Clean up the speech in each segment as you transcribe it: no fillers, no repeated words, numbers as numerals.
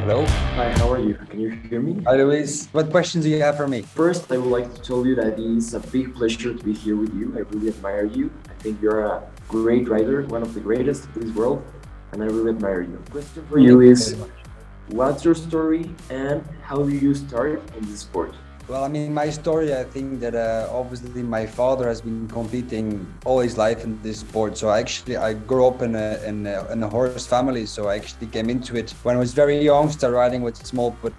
Hello. Hi, how are you? Can you hear me? Hi, Luis. What questions do you have for me? First, I would like to tell you that it is a big pleasure to be here with you. I really admire you. I think you're a great rider, one of the greatest in this world, and I really admire you. Question for you is, what's your story and how do you start in this sport? Well, I mean, my story, I think that obviously my father has been competing all his life in this sport. So I grew up in a horse family. So I actually came into it when I was very young, started riding with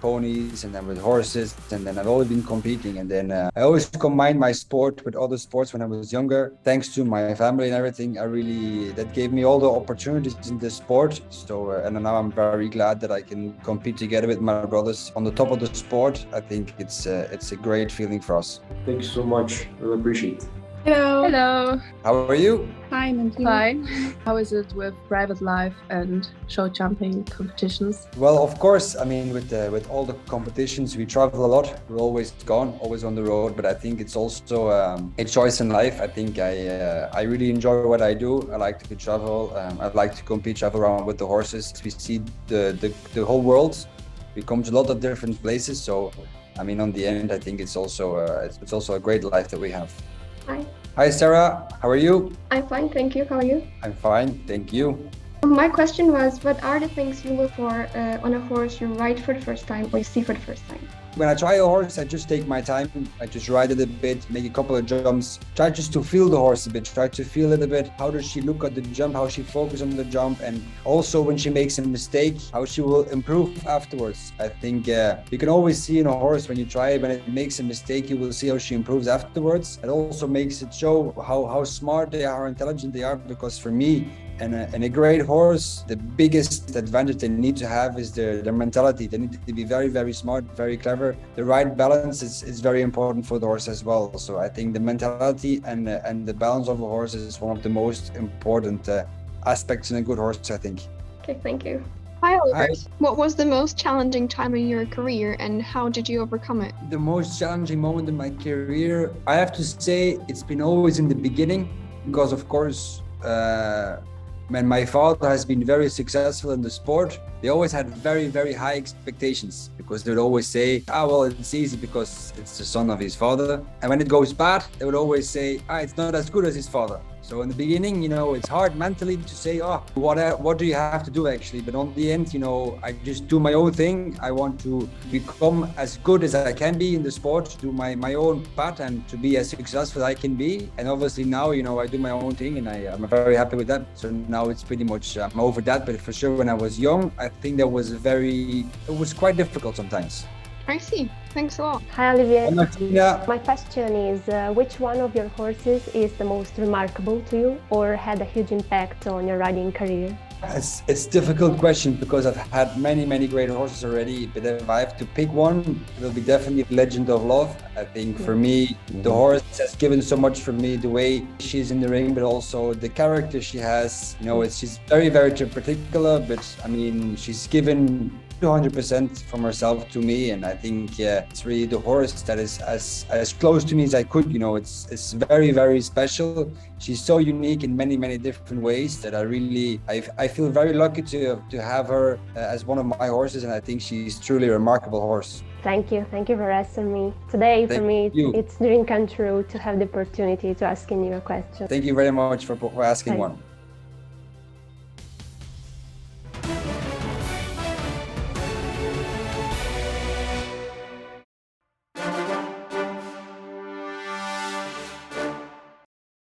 ponies and then with horses. And then I've always been competing. And then I always combined my sport with other sports when I was younger. Thanks to my family and everything, that gave me all the opportunities in this sport. So, and now I'm very glad that I can compete together with my brothers on the top of the sport. I think it's a great feeling for us. Thank you so much. Really appreciate it. Hello. Hello. How are you? Fine, and you? Fine. How is it with private life and show jumping competitions? Well, of course, I mean, with all the competitions, we travel a lot. We're always gone, always on the road. But I think it's also a choice in life. I think I really enjoy what I do. I like to travel. I like to compete, travel around with the horses. We see the whole world. We come to a lot of different places. So, I mean, on the end, I think it's also a great life that we have. Hi. Hi, Sarah. How are you? I'm fine, thank you. How are you? I'm fine, thank you. My question was, what are the things you look for on a horse you ride for the first time or you see for the first time? When I try a horse, I just take my time. I just ride it a bit, make a couple of jumps, try just to feel the horse a bit, try to feel it a bit. How does she look at the jump? How she focuses on the jump? And also when she makes a mistake, how she will improve afterwards. I think you can always see in a horse when you try it, when it makes a mistake, you will see how she improves afterwards. It also makes it show how smart they are, how intelligent they are, because for me, and a great horse, the biggest advantage they need to have is their mentality. They need to be very, very smart, very clever. The right balance is very important for the horse as well. So I think the mentality and the balance of a horse is one of the most important aspects in a good horse, I think. Okay, thank you. Hi, Olivier. Hi. What was the most challenging time in your career and how did you overcome it? The most challenging moment in my career, I have to say, it's been always in the beginning, because of course, when my father has been very successful in the sport, they always had very, very high expectations, because they would always say, well, it's easy because it's the son of his father. And when it goes bad, they would always say, it's not as good as his father. So in the beginning, it's hard mentally to say, what do you have to do actually? But on the end, I just do my own thing. I want to become as good as I can be in the sport, to do my own path and to be as successful as I can be. And obviously now, I do my own thing and I'm very happy with that. So now it's pretty much, I'm over that. But for sure, when I was young, I think it was quite difficult sometimes. I see. Thanks a lot. Hi, Olivier. Hi, Martina. My question is, which one of your horses is the most remarkable to you or had a huge impact on your riding career? It's a difficult question because I've had many, many great horses already. But if I have to pick one, it'll be definitely Legend of Love. I think for me, the horse has given so much for me, the way she's in the ring, but also the character she has. She's very, very particular, but I mean, she's given 200% from herself to me, and I think it's really the horse that is as close to me as I could. It's very, very special. She's so unique in many, many different ways that I feel very lucky to have her as one of my horses, and I think she's truly a remarkable horse. Thank you for asking me. Today, for me, it's a dream come true to have the opportunity to asking you a question. Thank you very much for asking one.